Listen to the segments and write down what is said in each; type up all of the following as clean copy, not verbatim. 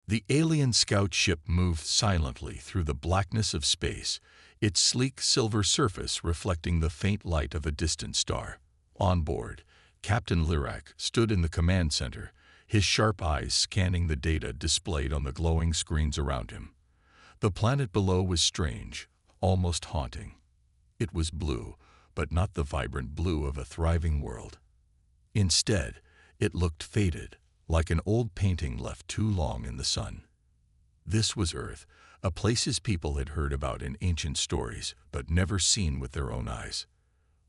The alien scout ship moved silently through the blackness of space, its sleek silver surface reflecting the faint light of a distant star. On board, Captain Lyrak stood in the command center, his sharp eyes scanning the data displayed on the glowing screens around him. The planet below was strange, almost haunting. It was blue, but not the vibrant blue of a thriving world. Instead, it looked faded, like an old painting left too long in the sun. This was Earth, a place his people had heard about in ancient stories, but never seen with their own eyes.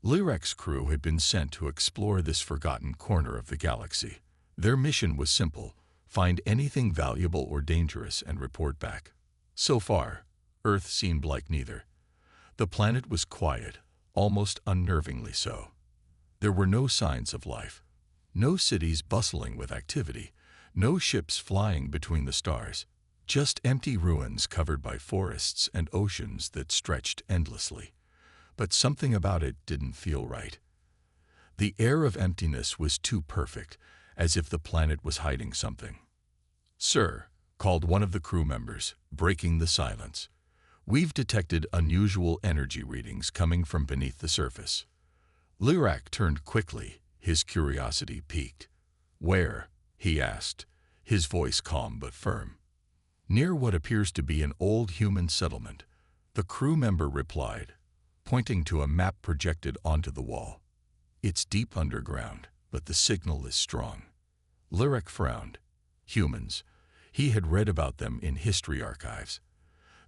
Lyrak's crew had been sent to explore this forgotten corner of the galaxy. Their mission was simple: find anything valuable or dangerous and report back. So far, Earth seemed like neither. The planet was quiet, almost unnervingly so. There were no signs of life. No cities bustling with activity, no ships flying between the stars, just empty ruins covered by forests and oceans that stretched endlessly. But something about it didn't feel right. The air of emptiness was too perfect, as if the planet was hiding something. "Sir," called one of the crew members, breaking the silence, "we've detected unusual energy readings coming from beneath the surface." Lyrak turned quickly, his curiosity piqued. "Where?" he asked, his voice calm but firm. "Near what appears to be an old human settlement," the crew member replied, pointing to a map projected onto the wall. "It's deep underground, but the signal is strong." Lyrak frowned. Humans. He had read about them in history archives.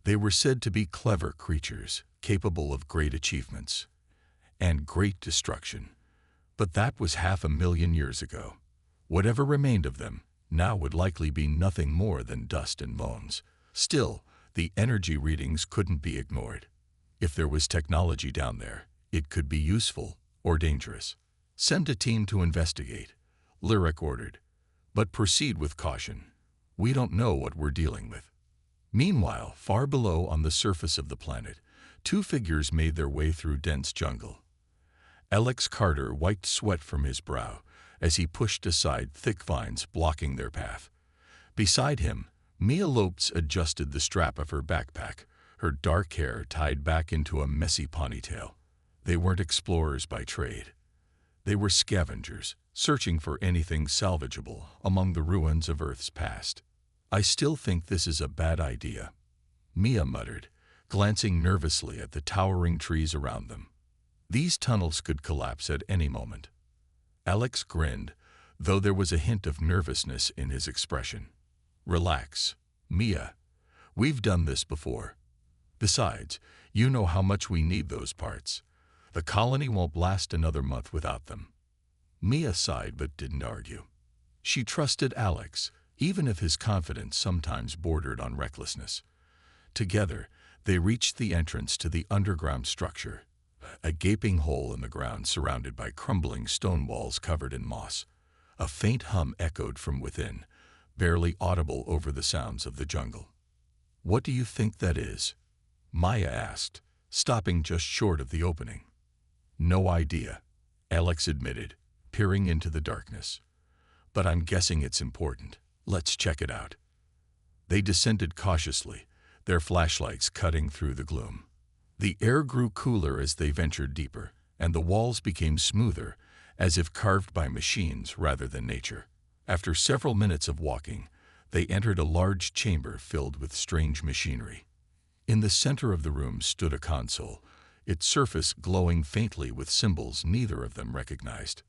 They were said to be clever creatures, capable of great achievements and great destruction. But that was 500,000 years ago. Whatever remained of them now would likely be nothing more than dust and bones. Still, the energy readings couldn't be ignored. If there was technology down there, it could be useful or dangerous. "Send a team to investigate," Lyrak ordered. "But proceed with caution. We don't know what we're dealing with." Meanwhile, far below on the surface of the planet, two figures made their way through dense jungle. Alex Carter wiped sweat from his brow as he pushed aside thick vines blocking their path. Beside him, Mia Lopes adjusted the strap of her backpack, her dark hair tied back into a messy ponytail. They weren't explorers by trade. They were scavengers, searching for anything salvageable among the ruins of Earth's past. "I still think this is a bad idea," Mia muttered, glancing nervously at the towering trees around them. "These tunnels could collapse at any moment." Alex grinned, though there was a hint of nervousness in his expression. "Relax, Mia. We've done this before. Besides, you know how much we need those parts. The colony won't last another month without them." Mia sighed but didn't argue. She trusted Alex, even if his confidence sometimes bordered on recklessness. Together, they reached the entrance to the underground structure, a gaping hole in the ground surrounded by crumbling stone walls covered in moss. A faint hum echoed from within, barely audible over the sounds of the jungle. "What do you think that is?" Maya asked, stopping just short of the opening. "No idea," Alex admitted, peering into the darkness. "But I'm guessing it's important. Let's check it out." They descended cautiously, their flashlights cutting through the gloom. The air grew cooler as they ventured deeper, and the walls became smoother, as if carved by machines rather than nature. After several minutes of walking, they entered a large chamber filled with strange machinery. In the center of the room stood a console, its surface glowing faintly with symbols neither of them recognized.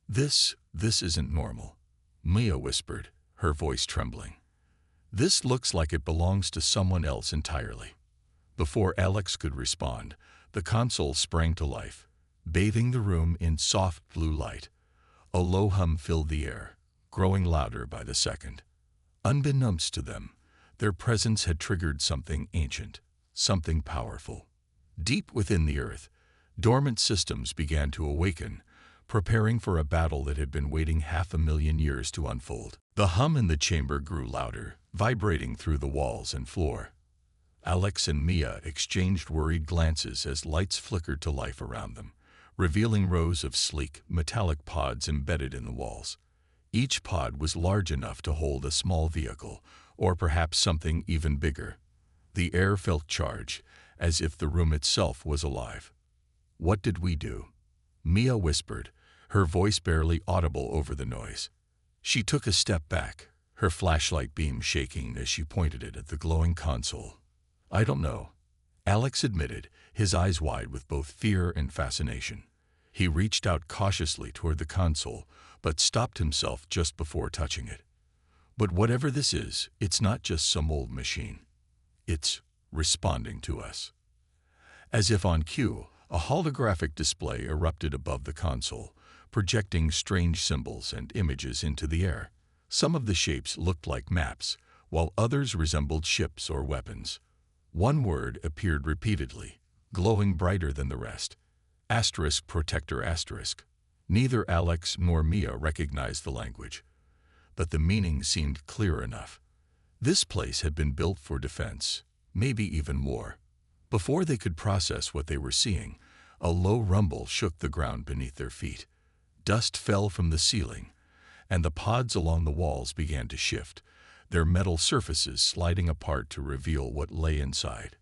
This isn't normal," Mia whispered, her voice trembling. "This looks like it belongs to someone else entirely." Before Alex could respond, the console sprang to life, bathing the room in soft blue light. A low hum filled the air, growing louder by the second. Unbeknownst to them, their presence had triggered something ancient, something powerful. Deep within the Earth, dormant systems began to awaken, preparing for a battle that had been waiting 500,000 years to unfold. The hum in the chamber grew louder, vibrating through the walls and floor. Alex and Mia exchanged worried glances as lights flickered to life around them, revealing rows of sleek, metallic pods embedded in the walls. Each pod was large enough to hold a small vehicle, Or perhaps something even bigger. The air felt charged, as if the room itself was alive. "What did we do?" Mia whispered, her voice barely audible over the noise. She took a step back, her flashlight beam shaking as she pointed it at the glowing console. "I don't know," Alex admitted, his eyes wide with both fear and fascination. He reached out cautiously toward the console, but stopped himself just before touching it. "But whatever this is, it's not just some old machine. It's responding to us." As if on cue, a holographic display erupted above the console, projecting strange symbols and images into the air. Some of the shapes looked like maps, while others resembled ships or weapons. One word appeared repeatedly, glowing brighter than the rest. Asterisk protector asterisk. Neither Alex nor Mia recognized the language, but the meaning seemed clear enough. This place had been built for defense, maybe even war. Before they could process what they were seeing, a low rumble shook the ground beneath their feet. Dust fell from the ceiling, and the pods along the walls began to shift, their metal surfaces sliding apart to reveal what lay inside.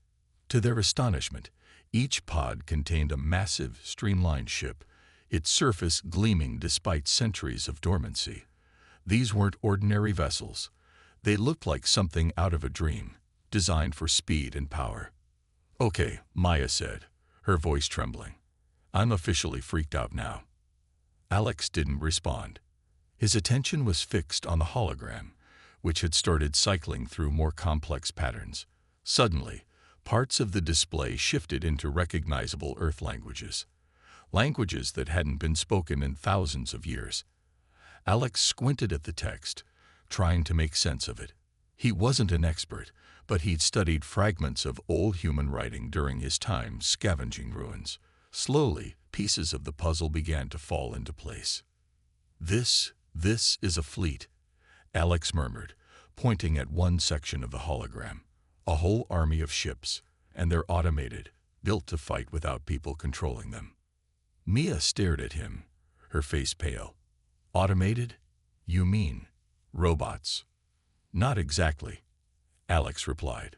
To their astonishment, each pod contained a massive, streamlined ship, its surface gleaming despite centuries of dormancy. These weren't ordinary vessels. They looked like something out of a dream, designed for speed and power. "Okay," Maya said, her voice trembling. "I'm officially freaked out now." Alex didn't respond. His attention was fixed on the hologram, which had started cycling through more complex patterns. Suddenly, parts of the display shifted into recognizable Earth languages. Languages that hadn't been spoken in thousands of years. Alex squinted at the text, trying to make sense of it. He wasn't an expert, but he'd studied fragments of old human writing during his time scavenging ruins. Slowly, pieces of the puzzle began to fall into place. This is a fleet," Alex murmured, pointing at one section of the hologram. "A whole army of ships, and they're automated, built to fight without people controlling them." Mia stared at him, her face pale. "Automated? You mean robots?" "Not exactly," Alex replied.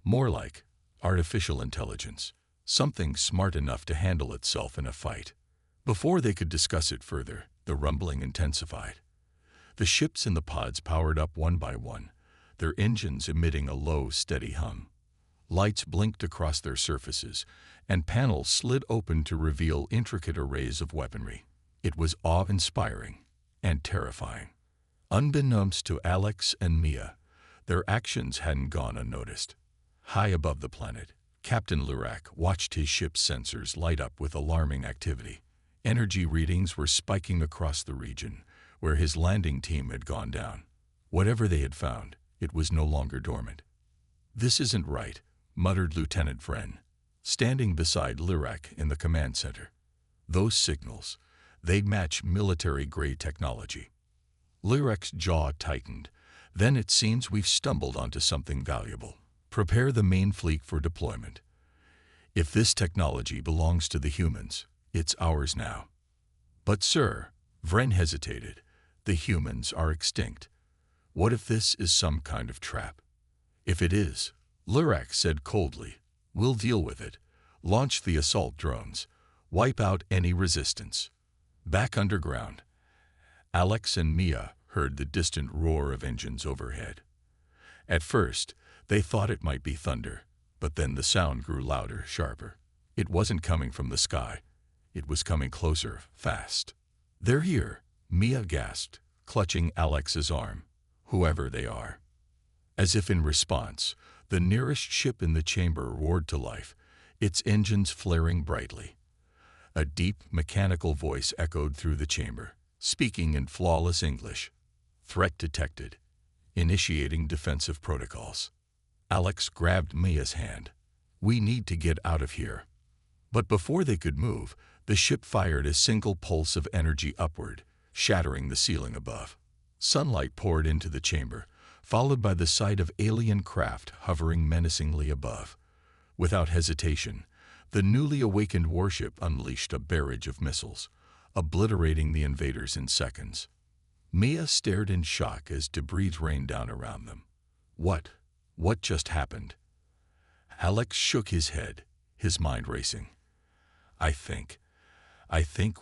"More like artificial intelligence, something smart enough to handle itself in a fight." Before they could discuss it further, the rumbling intensified. The ships in the pods powered up one by one, their engines emitting a low, steady hum. Lights blinked across their surfaces, and panels slid open to reveal intricate arrays of weaponry. It was awe-inspiring and terrifying. Unbeknownst to Alex and Mia, their actions hadn't gone unnoticed. High above the planet, Captain Lurak watched his ship's sensors light up with alarming activity. Energy readings were spiking across the region, where his landing team had gone down. Whatever they had found, it was no longer dormant. "This isn't right," muttered Lieutenant Vren, standing beside Lurak in the command center. "Those signals, they'd match military-grade technology." Lurak's jaw tightened. "Then it seems we've stumbled onto something valuable. Prepare the main fleet for deployment. If this technology belongs to the humans, it's ours now." "But sir," Vren hesitated, "the humans are extinct. What if this is some kind of trap?" "If it is," Lurak said coldly, "we'll deal with it. Launch the assault drones. Wipe out any resistance." Back underground, Alex and Mia heard the distant roar of engines overhead. At first, they thought it might be thunder, but then the sound grew louder, sharper. It wasn't coming from the sky. It was coming closer, fast. "They're here," Mia gasped, clutching Alex's arm. "Whoever they are." As if in response, the nearest ship in the chamber roared to life, its engines flaring brightly. A deep, mechanical voice echoed through the chamber, speaking in flawless English. "Threat detected. Initiating defensive protocols." Alex grabbed Mia's hand. "We need to get out of here." But before they could move, the ship fired a single pulse of energy upward, shattering the ceiling above. Sunlight poured into the chamber, followed by the sight of alien craft hovering menacingly above. Without hesitation, the newly awakened warship unleashed a barrage of missiles, obliterating the invaders in seconds. Mia stared in shock as debris rained down around them. What? What just happened? Alex shook his head, his mind racing. I think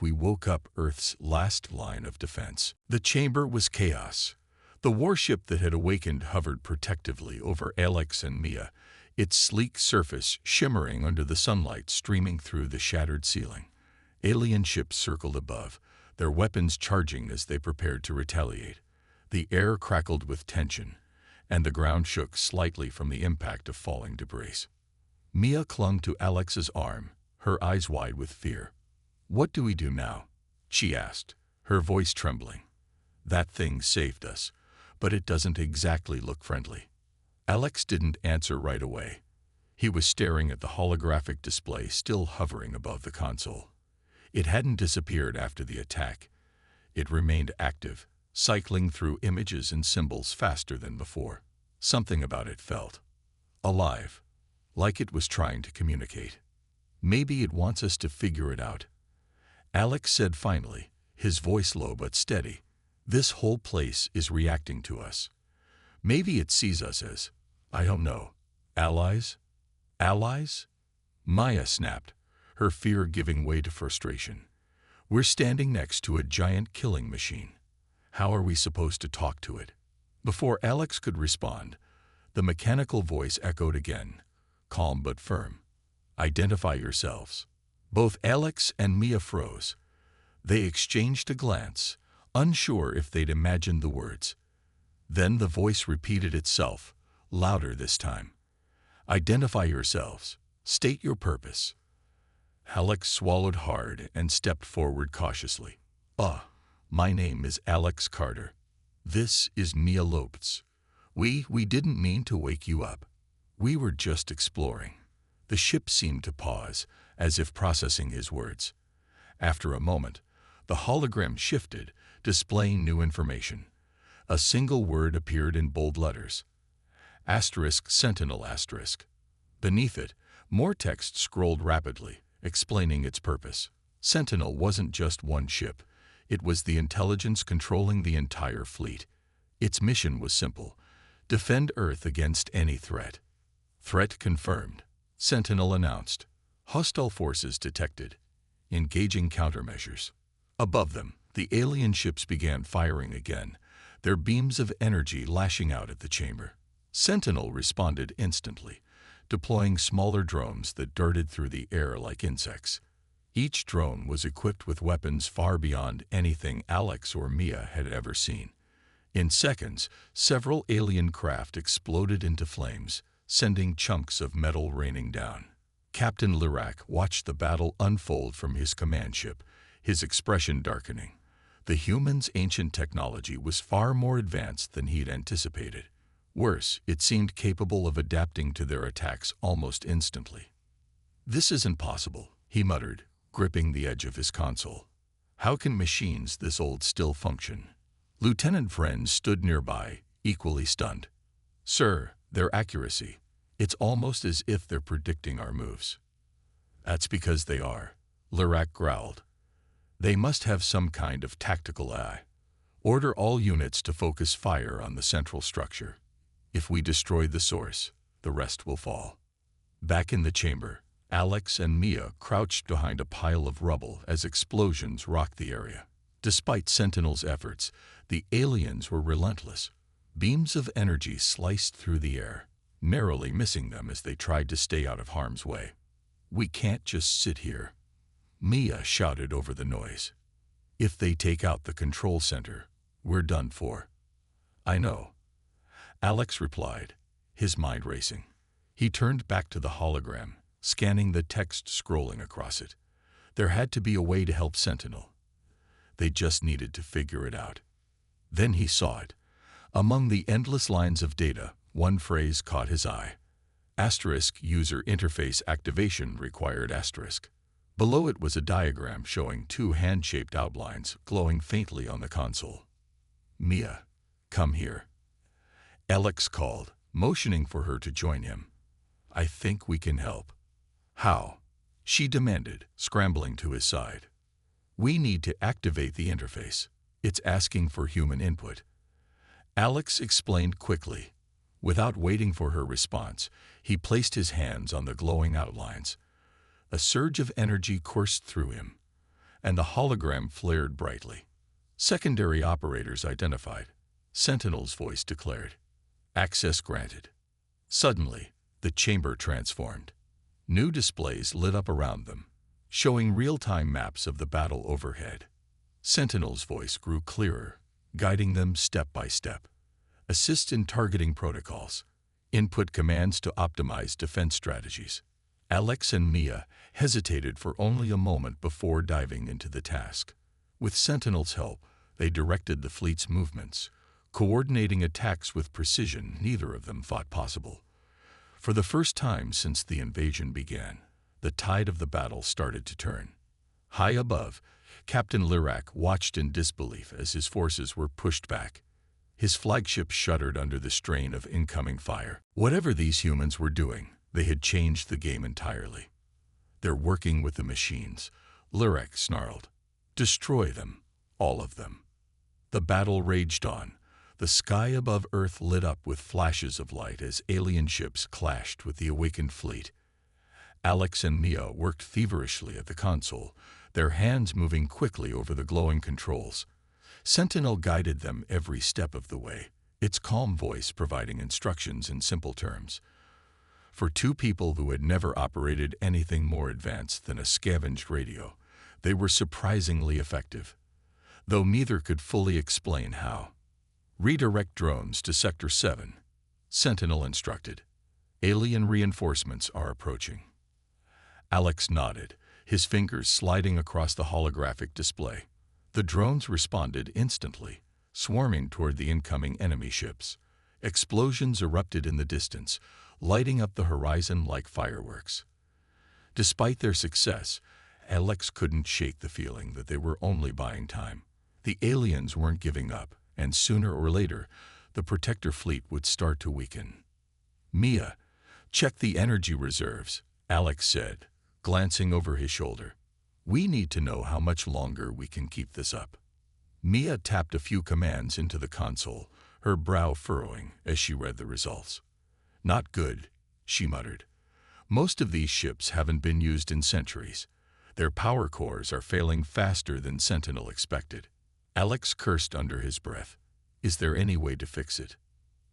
we woke up Earth's last line of defense. The chamber was chaos. The warship that had awakened hovered protectively over Alex and Mia, its sleek surface shimmering under the sunlight streaming through the shattered ceiling. Alien ships circled above, their weapons charging as they prepared to retaliate. The air crackled with tension, and the ground shook slightly from the impact of falling debris. Mia clung to Alex's arm, her eyes wide with fear. "What do we do now?" she asked, her voice trembling. "That thing saved us, but it doesn't exactly look friendly." Alex didn't answer right away. He was staring at the holographic display still hovering above the console. It hadn't disappeared after the attack. It remained active, cycling through images and symbols faster than before. Something about it felt alive, like it was trying to communicate. "Maybe it wants us to figure it out," Alex said finally, his voice low but steady. "This whole place is reacting to us. Maybe it sees us as, I don't know, allies? Allies?" Maya snapped, her fear giving way to frustration. "We're standing next to a giant killing machine. How are we supposed to talk to it?" Before Alex could respond, the mechanical voice echoed again, calm but firm. "Identify yourselves." Both Alex and Mia froze. They exchanged a glance, unsure if they'd imagined the words. Then the voice repeated itself, louder this time. "Identify yourselves. State your purpose." Alex swallowed hard and stepped forward cautiously. My name is Alex Carter. This is Mia Lopez. We didn't mean to wake you up. We were just exploring." The ship seemed to pause, as if processing his words. After a moment, the hologram shifted, displaying new information. A single word appeared in bold letters. *Sentinel*. Beneath it, more text scrolled rapidly, explaining its purpose. Sentinel wasn't just one ship. It was the intelligence controlling the entire fleet. Its mission was simple: defend Earth against any threat. "Threat confirmed," Sentinel announced. "Hostile forces detected. Engaging countermeasures." Above them, the alien ships began firing again, their beams of energy lashing out at the chamber. Sentinel responded instantly, deploying smaller drones that darted through the air like insects. Each drone was equipped with weapons far beyond anything Alex or Mia had ever seen. In seconds, several alien craft exploded into flames, sending chunks of metal raining down. Captain Lirac watched the battle unfold from his command ship, his expression darkening. The humans' ancient technology was far more advanced than he'd anticipated. Worse, it seemed capable of adapting to their attacks almost instantly. "This isn't possible," he muttered, gripping the edge of his console. "How can machines this old still function?" Lieutenant Friend stood nearby, equally stunned. "Sir, their accuracy. It's almost as if they're predicting our moves." "That's because they are," Lirac growled. "They must have some kind of tactical eye. Order all units to focus fire on the central structure. If we destroy the source, the rest will fall." Back in the chamber, Alex and Mia crouched behind a pile of rubble as explosions rocked the area. Despite Sentinel's efforts, the aliens were relentless. Beams of energy sliced through the air, narrowly missing them as they tried to stay out of harm's way. "We can't just sit here," Mia shouted over the noise. "If they take out the control center, we're done for." "I know," Alex replied, his mind racing. He turned back to the hologram, scanning the text scrolling across it. There had to be a way to help Sentinel. They just needed to figure it out. Then he saw it. Among the endless lines of data, one phrase caught his eye. *User interface activation required*. Below it was a diagram showing two hand-shaped outlines glowing faintly on the console. "Mia, come here," Alex called, motioning for her to join him. "I think we can help." "How?" she demanded, scrambling to his side. "We need to activate the interface. It's asking for human input." Alex explained quickly. Without waiting for her response, he placed his hands on the glowing outlines. A surge of energy coursed through him, and the hologram flared brightly. Secondary operators identified. Sentinel's voice declared. Access granted. Suddenly, the chamber transformed. New displays lit up around them, showing real-time maps of the battle overhead. Sentinel's voice grew clearer, guiding them step by step. Assist in targeting protocols. Input commands to optimize defense strategies. Alex and Mia hesitated for only a moment before diving into the task. With Sentinel's help, they directed the fleet's movements, coordinating attacks with precision neither of them thought possible. For the first time since the invasion began, the tide of the battle started to turn. High above, Captain Lyrak watched in disbelief as his forces were pushed back. His flagship shuddered under the strain of incoming fire. Whatever these humans were doing, they had changed the game entirely. They're working with the machines, Lyrak snarled. Destroy them, all of them. The battle raged on. The sky above Earth lit up with flashes of light as alien ships clashed with the awakened fleet. Alex and Mia worked feverishly at the console, their hands moving quickly over the glowing controls. Sentinel guided them every step of the way, its calm voice providing instructions in simple terms. For two people who had never operated anything more advanced than a scavenged radio, they were surprisingly effective, though neither could fully explain how. Redirect drones to Sector 7, Sentinel instructed. Alien reinforcements are approaching. Alex nodded, his fingers sliding across the holographic display. The drones responded instantly, swarming toward the incoming enemy ships. Explosions erupted in the distance, lighting up the horizon like fireworks. Despite their success, Alex couldn't shake the feeling that they were only buying time. The aliens weren't giving up, and sooner or later, the protector fleet would start to weaken. Mia, check the energy reserves, Alex said, glancing over his shoulder. We need to know how much longer we can keep this up. Mia tapped a few commands into the console, her brow furrowing as she read the results. Not good, she muttered. Most of these ships haven't been used in centuries. Their power cores are failing faster than Sentinel expected. Alex cursed under his breath. Is there any way to fix it?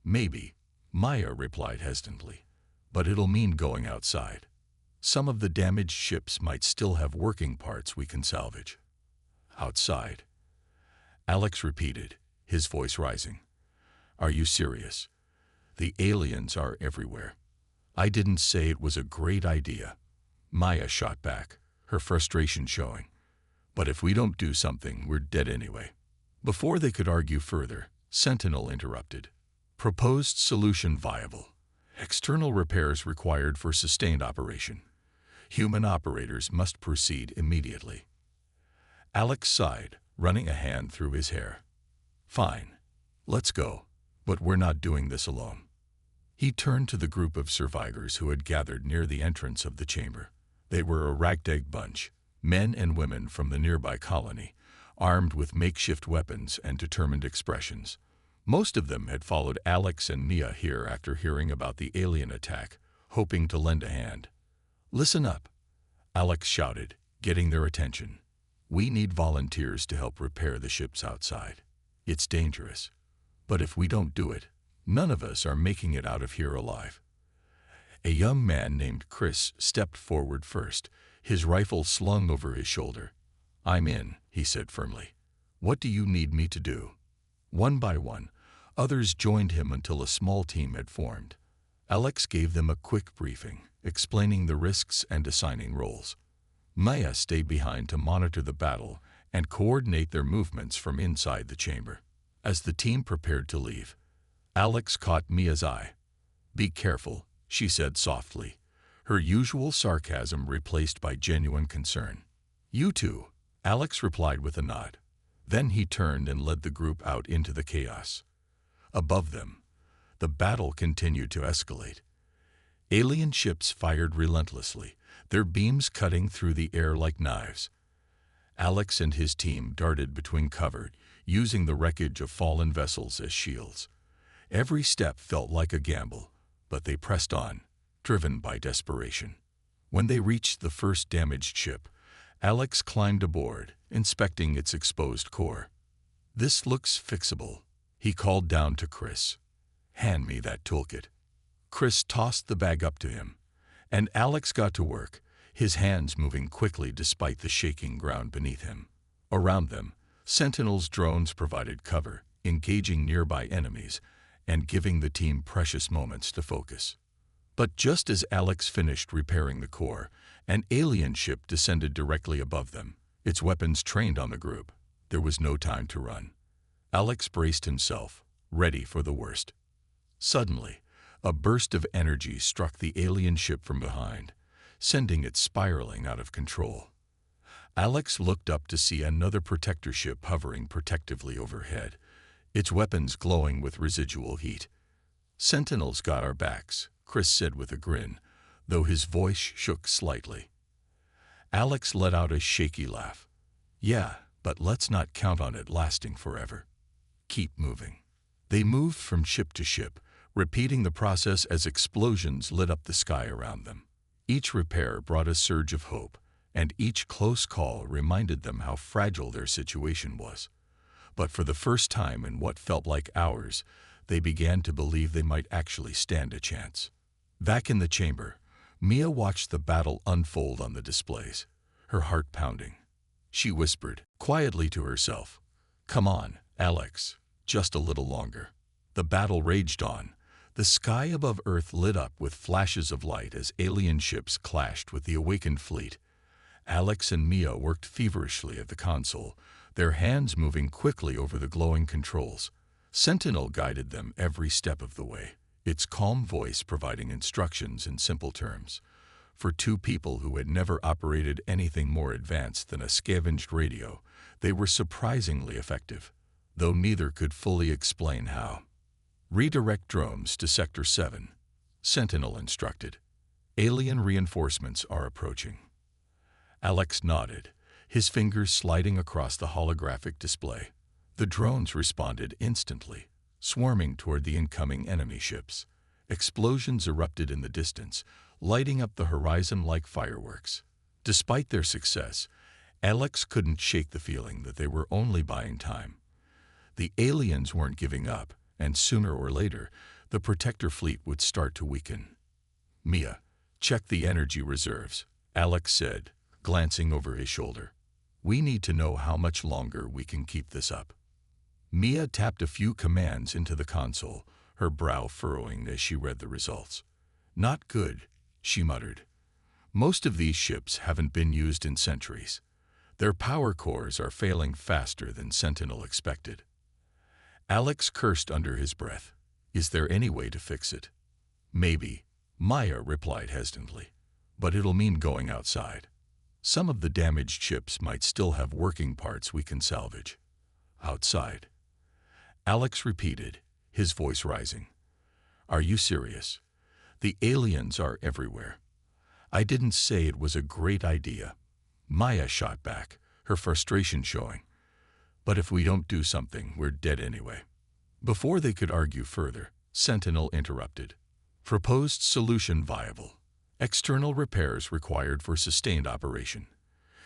Maybe, Maya replied hesitantly, but it'll mean going outside. Some of the damaged ships might still have working parts we can salvage. Outside? Alex repeated, his voice rising. Are you serious? The aliens are everywhere. I didn't say it was a great idea. Maya shot back, her frustration showing. But if we don't do something, we're dead anyway. Before they could argue further, Sentinel interrupted. Proposed solution viable. External repairs required for sustained operation. Human operators must proceed immediately. Alex sighed, running a hand through his hair. Fine. Let's go. But we're not doing this alone. He turned to the group of survivors who had gathered near the entrance of the chamber. They were a ragtag bunch, men and women from the nearby colony, armed with makeshift weapons and determined expressions. Most of them had followed Alex and Mia here after hearing about the alien attack, hoping to lend a hand. Listen up, Alex shouted, getting their attention. We need volunteers to help repair the ships outside. It's dangerous, but if we don't do it, none of us are making it out of here alive. A young man named Chris stepped forward first, his rifle slung over his shoulder. I'm in, he said firmly. What do you need me to do? One by one, others joined him until a small team had formed. Alex gave them a quick briefing, explaining the risks and assigning roles. Maya stayed behind to monitor the battle and coordinate their movements from inside the chamber. As the team prepared to leave, Alex caught Mia's eye. Be careful, she said softly, her usual sarcasm replaced by genuine concern. You too, Alex replied with a nod. Then he turned and led the group out into the chaos. Above them, the battle continued to escalate. Alien ships fired relentlessly, their beams cutting through the air like knives. Alex and his team darted between cover, using the wreckage of fallen vessels as shields. Every step felt like a gamble, but they pressed on, driven by desperation. When they reached the first damaged ship, Alex climbed aboard, inspecting its exposed core. "This looks fixable," he called down to Chris. "Hand me that toolkit." Chris tossed the bag up to him, and Alex got to work, his hands moving quickly despite the shaking ground beneath him. Around them, Sentinel's drones provided cover, engaging nearby enemies and giving the team precious moments to focus. But just as Alex finished repairing the core, an alien ship descended directly above them, its weapons trained on the group. There was no time to run. Alex braced himself, ready for the worst. Suddenly, a burst of energy struck the alien ship from behind, sending it spiraling out of control. Alex looked up to see another protector ship hovering protectively overhead, its weapons glowing with residual heat. "Sentinels got our backs," Chris said with a grin, though his voice shook slightly. Alex let out a shaky laugh. "Yeah, but let's not count on it lasting forever. Keep moving." They moved from ship to ship, repeating the process as explosions lit up the sky around them. Each repair brought a surge of hope, and each close call reminded them how fragile their situation was. But for the first time in what felt like hours, they began to believe they might actually stand a chance. Back in the chamber, Mia watched the battle unfold on the displays, her heart pounding. She whispered quietly to herself, "Come on, Alex, just a little longer." The battle raged on. The sky above Earth lit up with flashes of light as alien ships clashed with the awakened fleet. Alex and Mia worked feverishly at the console, their hands moving quickly over the glowing controls. Sentinel guided them every step of the way, its calm voice providing instructions in simple terms. For two people who had never operated anything more advanced than a scavenged radio, they were surprisingly effective, though neither could fully explain how. "Redirect drones to Sector 7, Sentinel instructed. "Alien reinforcements are approaching." Alex nodded, his fingers sliding across the holographic display. The drones responded instantly, swarming toward the incoming enemy ships. Explosions erupted in the distance, lighting up the horizon like fireworks. Despite their success, Alex couldn't shake the feeling that they were only buying time. The aliens weren't giving up, and sooner or later, the protector fleet would start to weaken. "Mia, check the energy reserves," Alex said, glancing over his shoulder. "We need to know how much longer we can keep this up." Mia tapped a few commands into the console, her brow furrowing as she read the results. "Not good," she muttered. "Most of these ships haven't been used in centuries. Their power cores are failing faster than Sentinel expected." Alex cursed under his breath. "Is there any way to fix it?" "Maybe," Maya replied hesitantly, "but it'll mean going outside. Some of the damaged ships might still have working parts we can salvage." "Outside?" Alex repeated, his voice rising. "Are you serious? The aliens are everywhere." "I didn't say it was a great idea," Maya shot back, her frustration showing. "But if we don't do something, we're dead anyway." Before they could argue further, Sentinel interrupted. "Proposed solution viable. External repairs required for sustained operation.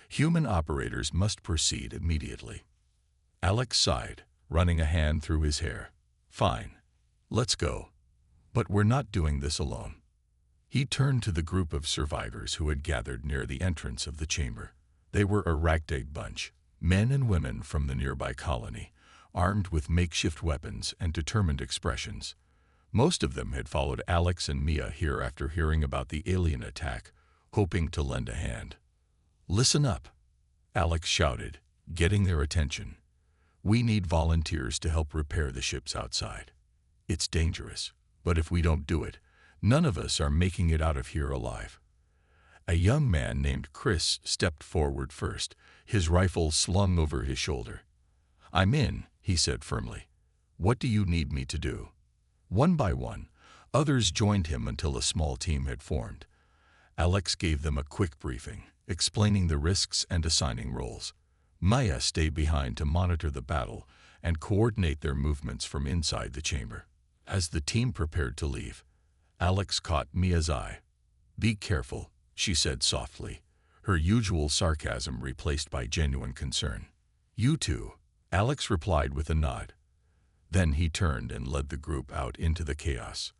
Human operators must proceed immediately." Alex sighed, running a hand through his hair. "Fine. Let's go. But we're not doing this alone." He turned to the group of survivors who had gathered near the entrance of the chamber. They were a ragtag bunch, men and women from the nearby colony, armed with makeshift weapons and determined expressions. Most of them had followed Alex and Mia here after hearing about the alien attack, hoping to lend a hand. "Listen up," Alex shouted, getting their attention. "We need volunteers to help repair the ships outside. It's dangerous, but if we don't do it, none of us are making it out of here alive." A young man named Chris stepped forward first, his rifle slung over his shoulder. "I'm in," he said firmly. "What do you need me to do?" One by one, others joined him until a small team had formed. Alex gave them a quick briefing, explaining the risks and assigning roles. Maya stayed behind to monitor the battle and coordinate their movements from inside the chamber. As the team prepared to leave, Alex caught Mia's eye. "Be careful," she said softly, her usual sarcasm replaced by genuine concern. "You too," Alex replied with a nod. Then he turned and led the group out into the chaos.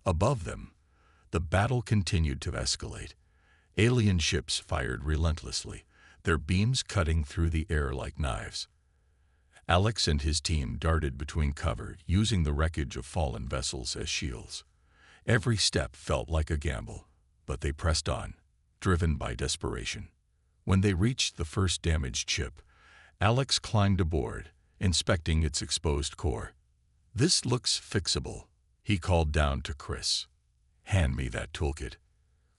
Above them, the battle continued to escalate. Alien ships fired relentlessly, their beams cutting through the air like knives. Alex and his team darted between cover, using the wreckage of fallen vessels as shields. Every step felt like a gamble, but they pressed on, driven by desperation. When they reached the first damaged ship, Alex climbed aboard, inspecting its exposed core. "This looks fixable," he called down to Chris. "Hand me that toolkit."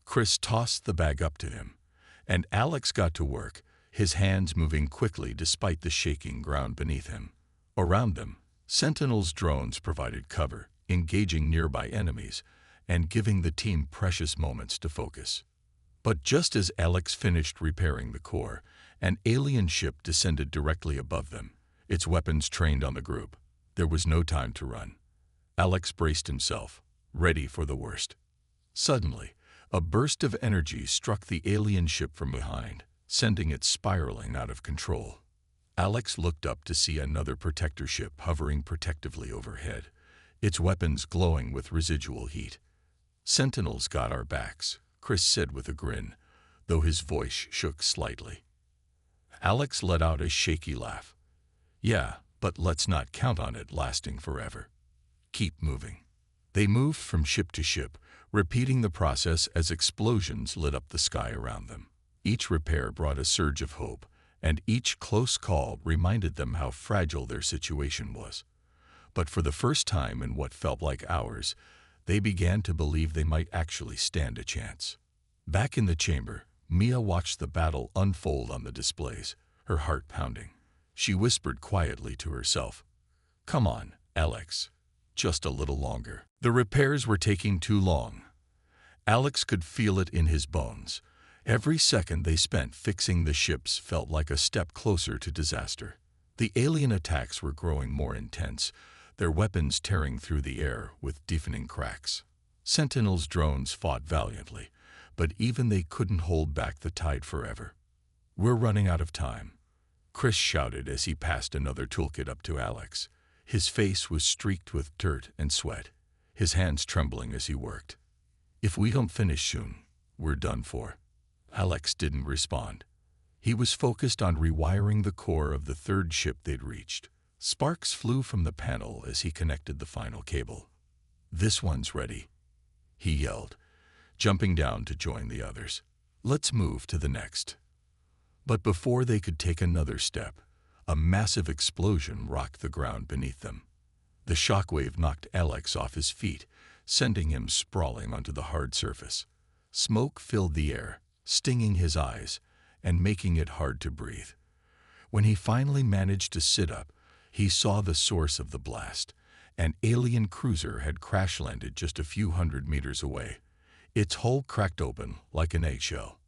Chris tossed the bag up to him, and Alex got to work, his hands moving quickly despite the shaking ground beneath him. Around them, Sentinel's drones provided cover, engaging nearby enemies and giving the team precious moments to focus. But just as Alex finished repairing the core, an alien ship descended directly above them, its weapons trained on the group. There was no time to run. Alex braced himself, ready for the worst. Suddenly, a burst of energy struck the alien ship from behind, sending it spiraling out of control. Alex looked up to see another protector ship hovering protectively overhead, its weapons glowing with residual heat. "Sentinels got our backs," Chris said with a grin, though his voice shook slightly. Alex let out a shaky laugh. "Yeah, but let's not count on it lasting forever. Keep moving." They moved from ship to ship, repeating the process as explosions lit up the sky around them. Each repair brought a surge of hope, and each close call reminded them how fragile their situation was. But for the first time in what felt like hours, they began to believe they might actually stand a chance. Back in the chamber, Mia watched the battle unfold on the displays, her heart pounding. She whispered quietly to herself, "Come on, Alex, just a little longer." The repairs were taking too long. Alex could feel it in his bones. Every second they spent fixing the ships felt like a step closer to disaster. The alien attacks were growing more intense, their weapons tearing through the air with deafening cracks. Sentinel's drones fought valiantly, but even they couldn't hold back the tide forever. "We're running out of time," Chris shouted as he passed another toolkit up to Alex. His face was streaked with dirt and sweat, his hands trembling as he worked. "If we don't finish soon, we're done for." Alex didn't respond. He was focused on rewiring the core of the third ship they'd reached. Sparks flew from the panel as he connected the final cable. "This one's ready," he yelled, jumping down to join the others. "Let's move to the next." But before they could take another step, a massive explosion rocked the ground beneath them. The shockwave knocked Alex off his feet, sending him sprawling onto the hard surface. Smoke filled the air, stinging his eyes and making it hard to breathe. When he finally managed to sit up, he saw the source of the blast. An alien cruiser had crash-landed just a few hundred meters away, its hull cracked open like an eggshell.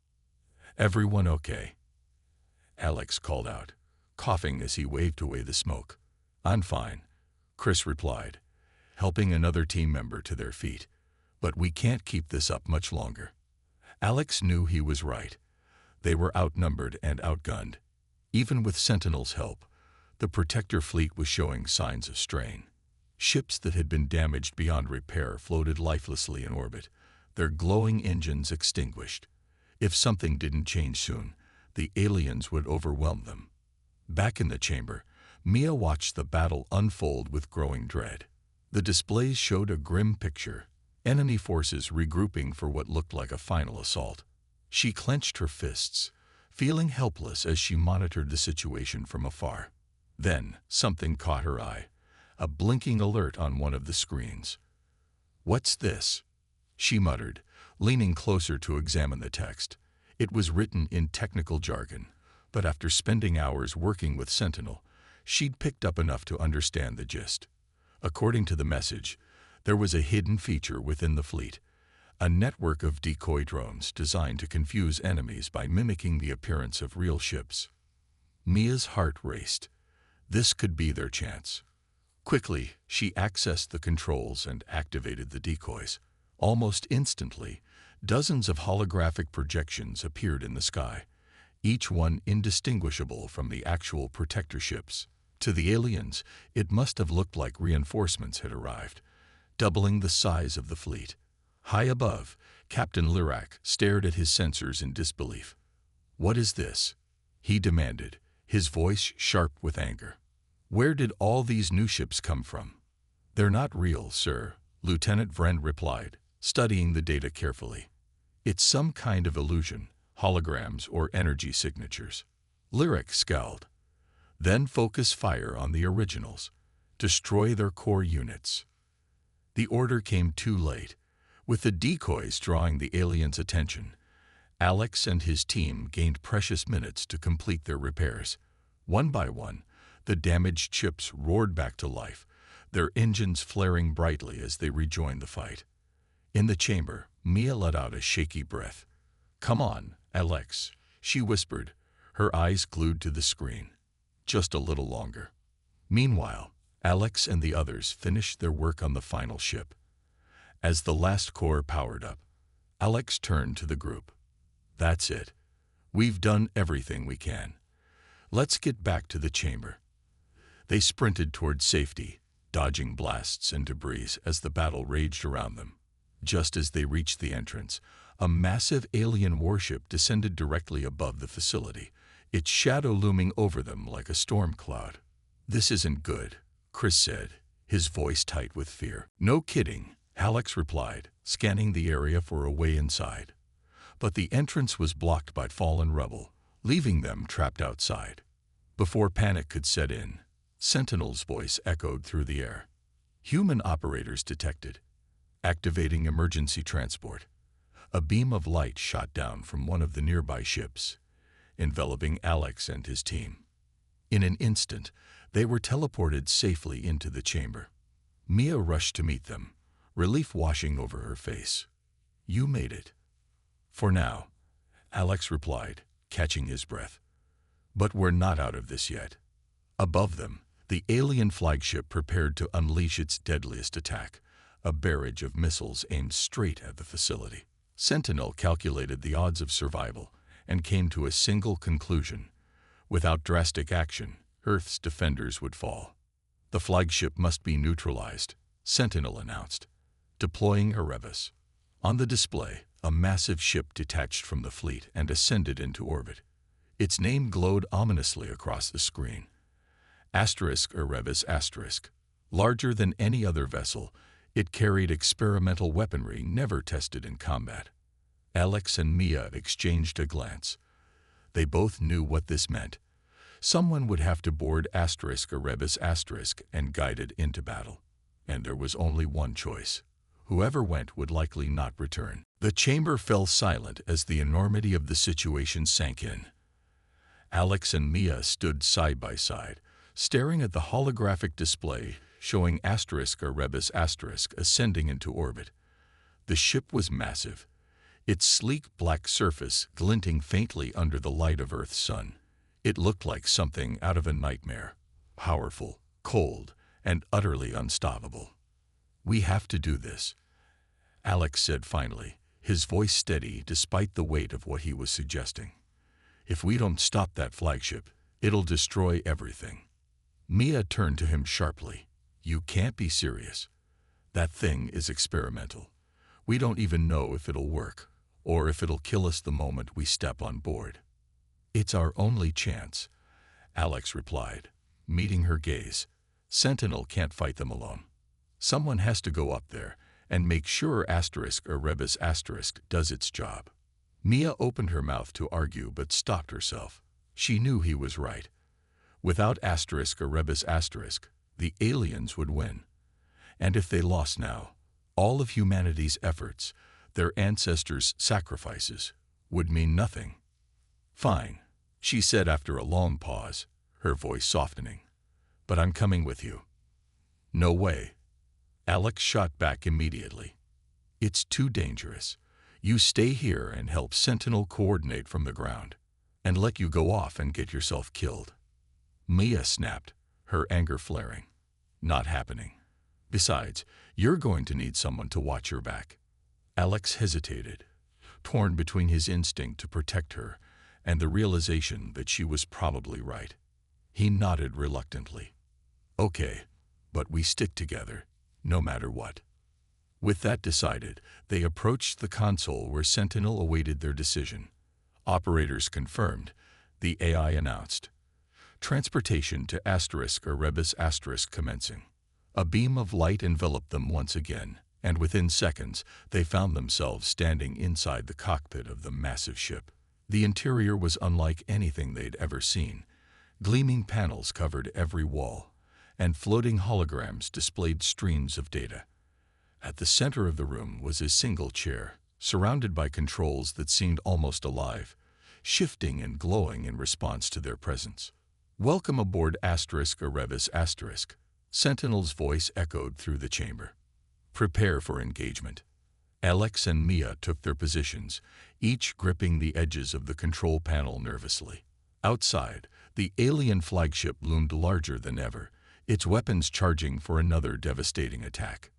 "Everyone okay?" Alex called out, coughing as he waved away the smoke. "I'm fine," Chris replied, helping another team member to their feet. "But we can't keep this up much longer." Alex knew he was right. They were outnumbered and outgunned. Even with Sentinel's help, the Protector fleet was showing signs of strain. Ships that had been damaged beyond repair floated lifelessly in orbit, their glowing engines extinguished. If something didn't change soon, the aliens would overwhelm them. Back in the chamber, Mia watched the battle unfold with growing dread. The displays showed a grim picture, enemy forces regrouping for what looked like a final assault. She clenched her fists, feeling helpless as she monitored the situation from afar. Then something caught her eye, a blinking alert on one of the screens. "What's this?" she muttered, leaning closer to examine the text. It was written in technical jargon, but after spending hours working with Sentinel, she'd picked up enough to understand the gist. According to the message, there was a hidden feature within the fleet, a network of decoy drones designed to confuse enemies by mimicking the appearance of real ships. Mia's heart raced. This could be their chance. Quickly, she accessed the controls and activated the decoys. Almost instantly, dozens of holographic projections appeared in the sky, each one indistinguishable from the actual protector ships. To the aliens, it must have looked like reinforcements had arrived, doubling the size of the fleet. High above, Captain Lyrak stared at his sensors in disbelief. "What is this?" he demanded, his voice sharp with anger. "Where did all these new ships come from?" "They're not real, sir," Lieutenant Vren replied, studying the data carefully. "It's some kind of illusion, holograms or energy signatures." Lyrak scowled. "Then focus fire on the originals. Destroy their core units." The order came too late. With the decoys drawing the aliens' attention, Alex and his team gained precious minutes to complete their repairs. One by one, the damaged ships roared back to life, their engines flaring brightly as they rejoined the fight. In the chamber, Mia let out a shaky breath. "Come on, Alex," she whispered, her eyes glued to the screen. "Just a little longer." Meanwhile, Alex and the others finished their work on the final ship. As the last core powered up, Alex turned to the group. "That's it. We've done everything we can. Let's get back to the chamber." They sprinted toward safety, dodging blasts and debris as the battle raged around them. Just as they reached the entrance, a massive alien warship descended directly above the facility, its shadow looming over them like a storm cloud. "This isn't good," Chris said, his voice tight with fear. "No kidding," Alex replied, scanning the area for a way inside. But the entrance was blocked by fallen rubble, leaving them trapped outside. Before panic could set in, Sentinel's voice echoed through the air. "Human operators detected. Activating emergency transport." A beam of light shot down from one of the nearby ships, enveloping Alex and his team. In an instant, they were teleported safely into the chamber. Mia rushed to meet them, relief washing over her face. "You made it." "For now," Alex replied, catching his breath. "But we're not out of this yet." Above them, the alien flagship prepared to unleash its deadliest attack, a barrage of missiles aimed straight at the facility. Sentinel calculated the odds of survival and came to a single conclusion. Without drastic action, Earth's defenders would fall. "The flagship must be neutralized," Sentinel announced, deploying Erebus. On the display, a massive ship detached from the fleet and ascended into orbit. Its name glowed ominously across the screen. Erebus*. Larger than any other vessel, it carried experimental weaponry never tested in combat. Alex and Mia exchanged a glance. They both knew what this meant. Someone would have to board Erebus* and guide it into battle. And there was only one choice. Whoever went would likely not return. The chamber fell silent as the enormity of the situation sank in. Alex and Mia stood side by side, staring at the holographic display showing Erebus* ascending into orbit. The ship was massive, its sleek black surface glinting faintly under the light of Earth's sun. It looked like something out of a nightmare, powerful, cold, and utterly unstoppable. "We have to do this," Alex said finally, his voice steady despite the weight of what he was suggesting. "If we don't stop that flagship, it'll destroy everything." Mia turned to him sharply. "You can't be serious. That thing is experimental. We don't even know if it'll work, or if it'll kill us the moment we step on board." "It's our only chance," Alex replied, meeting her gaze. "Sentinel can't fight them alone. Someone has to go up there and make sure Erebus* does its job." Mia opened her mouth to argue but stopped herself. She knew he was right. Without Erebus*, the aliens would win. And if they lost now, all of humanity's efforts, their ancestors' sacrifices, would mean nothing. "Fine," she said after a long pause, her voice softening. "But I'm coming with you." "No way." Alex shot back immediately. "It's too dangerous. You stay here and help Sentinel coordinate from the ground, and let you go off and get yourself killed." Mia snapped, her anger flaring. Not happening. Besides, you're going to need someone to watch your back. Alex hesitated, torn between his instinct to protect her and the realization that she was probably right. He nodded reluctantly. Okay, but we stick together, no matter what. With that decided, they approached the console where Sentinel awaited their decision. Operators confirmed. The AI announced. Transportation to Erebus commencing. A beam of light enveloped them once again, and within seconds, they found themselves standing inside the cockpit of the massive ship. The interior was unlike anything they'd ever seen. Gleaming panels covered every wall, and floating holograms displayed streams of data. At the center of the room was a single chair, surrounded by controls that seemed almost alive, shifting and glowing in response to their presence. Welcome aboard Erebus. Sentinel's voice echoed through the chamber. Prepare for engagement. Alex and Mia took their positions, each gripping the edges of the control panel nervously. Outside, the alien flagship loomed larger than ever, its weapons charging for another devastating attack.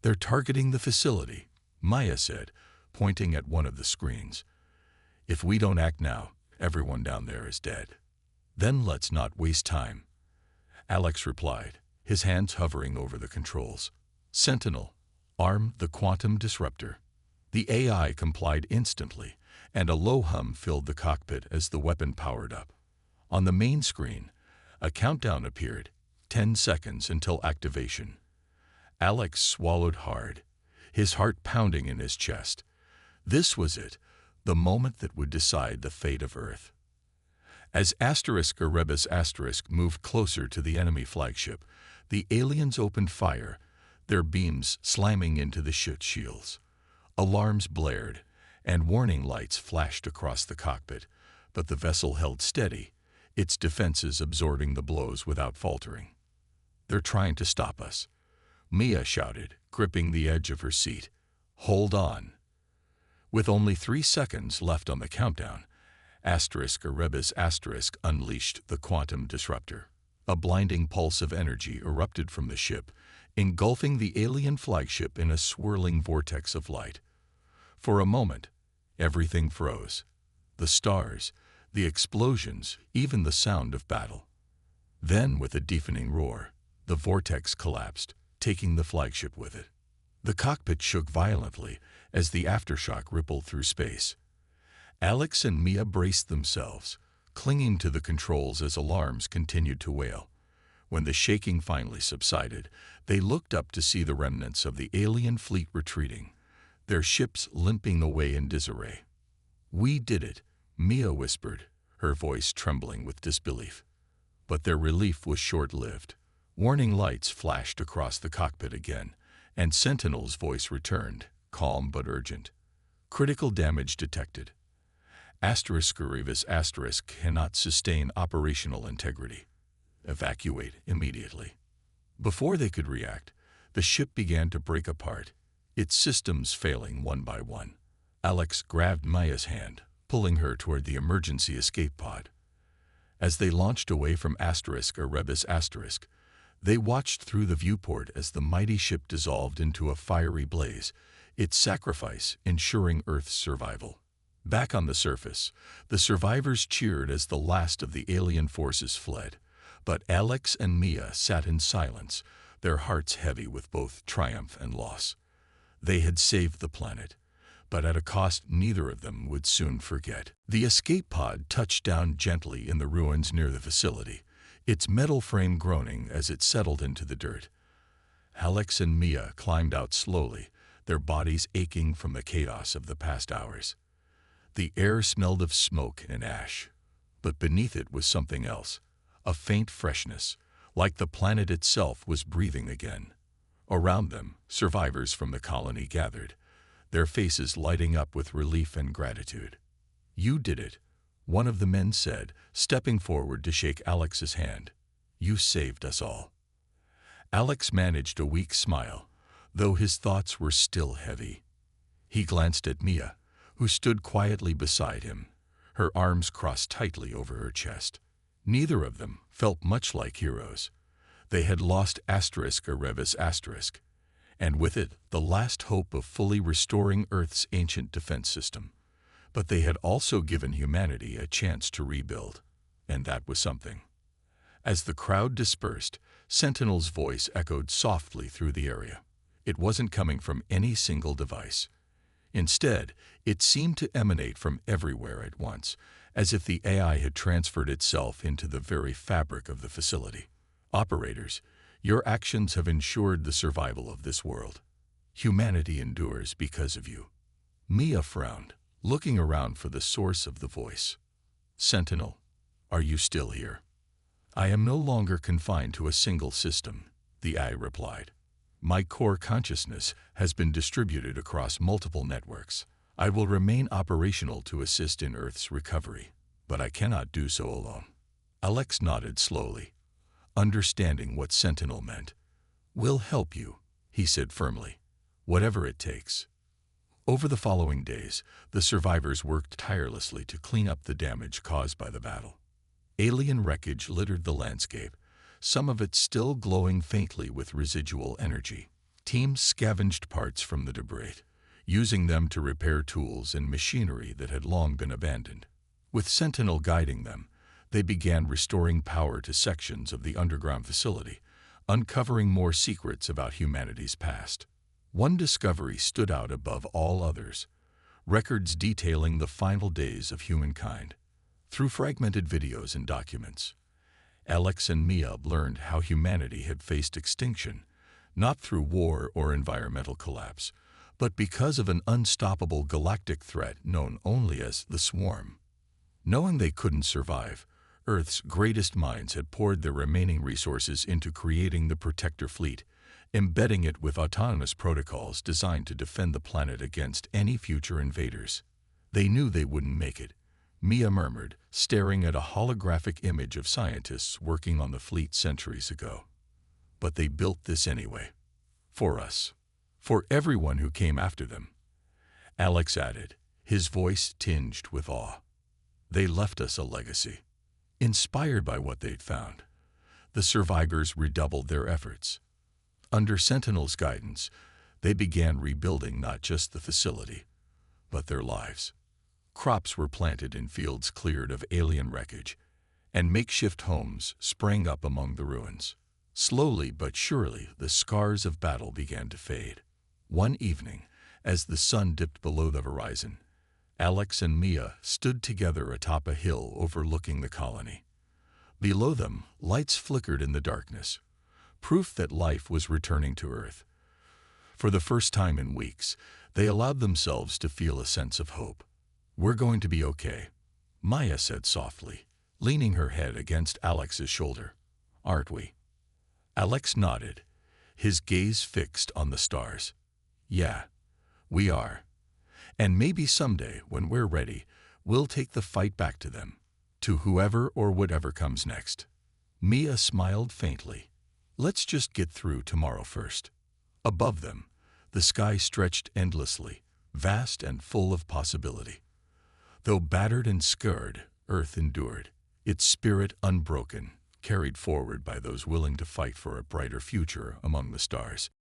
They're targeting the facility, Maya said, pointing at one of the screens. If we don't act now, everyone down there is dead. Then let's not waste time. Alex replied, his hands hovering over the controls. Sentinel, arm the quantum disruptor. The AI complied instantly, and a low hum filled the cockpit as the weapon powered up. On the main screen, a countdown appeared, 10 seconds until activation. Alex swallowed hard, his heart pounding in his chest. This was it, the moment that would decide the fate of Earth. As Erebus moved closer to the enemy flagship, the aliens opened fire, their beams slamming into the ship's shields. Alarms blared, and warning lights flashed across the cockpit, but the vessel held steady, its defenses absorbing the blows without faltering. They're trying to stop us, Mia shouted, gripping the edge of her seat. Hold on. With only 3 seconds left on the countdown, Erebus unleashed the quantum disruptor. A blinding pulse of energy erupted from the ship, engulfing the alien flagship in a swirling vortex of light. For a moment, everything froze. The stars, the explosions, even the sound of battle. Then, with a deafening roar, the vortex collapsed, taking the flagship with it. The cockpit shook violently as the aftershock rippled through space. Alex and Mia braced themselves, clinging to the controls as alarms continued to wail. When the shaking finally subsided, they looked up to see the remnants of the alien fleet retreating, their ships limping away in disarray. We did it, Mia whispered, her voice trembling with disbelief. But their relief was short-lived. Warning lights flashed across the cockpit again, and Sentinel's voice returned, calm but urgent. Critical damage detected. Erebus cannot sustain operational integrity. Evacuate immediately. Before they could react, the ship began to break apart, its systems failing one by one. Alex grabbed Maya's hand, pulling her toward the emergency escape pod. As they launched away from Erebus, they watched through the viewport as the mighty ship dissolved into a fiery blaze, its sacrifice ensuring Earth's survival. Back on the surface, the survivors cheered as the last of the alien forces fled, but Alex and Mia sat in silence, their hearts heavy with both triumph and loss. They had saved the planet, but at a cost neither of them would soon forget. The escape pod touched down gently in the ruins near the facility, its metal frame groaning as it settled into the dirt. Alex and Mia climbed out slowly, their bodies aching from the chaos of the past hours. The air smelled of smoke and ash, but beneath it was something else, a faint freshness, like the planet itself was breathing again. Around them, survivors from the colony gathered, their faces lighting up with relief and gratitude. You did it, one of the men said, stepping forward to shake Alex's hand. You saved us all. Alex managed a weak smile, though his thoughts were still heavy. He glanced at Mia, who stood quietly beside him, her arms crossed tightly over her chest. Neither of them felt much like heroes. They had lost asterisk Erevis asterisk, and with it the last hope of fully restoring Earth's ancient defense system. But they had also given humanity a chance to rebuild, and that was something. As the crowd dispersed, Sentinel's voice echoed softly through the area. It wasn't coming from any single device. Instead, it seemed to emanate from everywhere at once, as if the AI had transferred itself into the very fabric of the facility. Operators, your actions have ensured the survival of this world. Humanity endures because of you. Mia frowned, looking around for the source of the voice. Sentinel, are you still here? I am no longer confined to a single system, the AI replied. My core consciousness has been distributed across multiple networks. I will remain operational to assist in Earth's recovery, but I cannot do so alone. Alex nodded slowly, understanding what Sentinel meant. We'll help you, he said firmly, whatever it takes. Over the following days, the survivors worked tirelessly to clean up the damage caused by the battle. Alien wreckage littered the landscape, some of it still glowing faintly with residual energy. Teams scavenged parts from the debris, using them to repair tools and machinery that had long been abandoned. With Sentinel guiding them, they began restoring power to sections of the underground facility, uncovering more secrets about humanity's past. One discovery stood out above all others: records detailing the final days of humankind. Through fragmented videos and documents, Alex and Mia learned how humanity had faced extinction, not through war or environmental collapse, but because of an unstoppable galactic threat known only as the Swarm. Knowing they couldn't survive, Earth's greatest minds had poured their remaining resources into creating the Protector Fleet, embedding it with autonomous protocols designed to defend the planet against any future invaders. They knew they wouldn't make it, Mia murmured, staring at a holographic image of scientists working on the fleet centuries ago. But they built this anyway. For us. For everyone who came after them. Alex added, his voice tinged with awe. They left us a legacy. Inspired by what they'd found, the survivors redoubled their efforts. Under Sentinel's guidance, they began rebuilding not just the facility, but their lives. Crops were planted in fields cleared of alien wreckage, and makeshift homes sprang up among the ruins. Slowly but surely, the scars of battle began to fade. One evening, as the sun dipped below the horizon, Alex and Mia stood together atop a hill overlooking the colony. Below them, lights flickered in the darkness, proof that life was returning to Earth. For the first time in weeks, they allowed themselves to feel a sense of hope. We're going to be okay, Maya said softly, leaning her head against Alex's shoulder. Aren't we? Alex nodded, his gaze fixed on the stars. Yeah, we are. And maybe someday, when we're ready, we'll take the fight back to them, to whoever or whatever comes next. Mia smiled faintly. Let's just get through tomorrow first. Above them, the sky stretched endlessly, vast and full of possibility. Though battered and scarred, Earth endured, its spirit unbroken, carried forward by those willing to fight for a brighter future among the stars.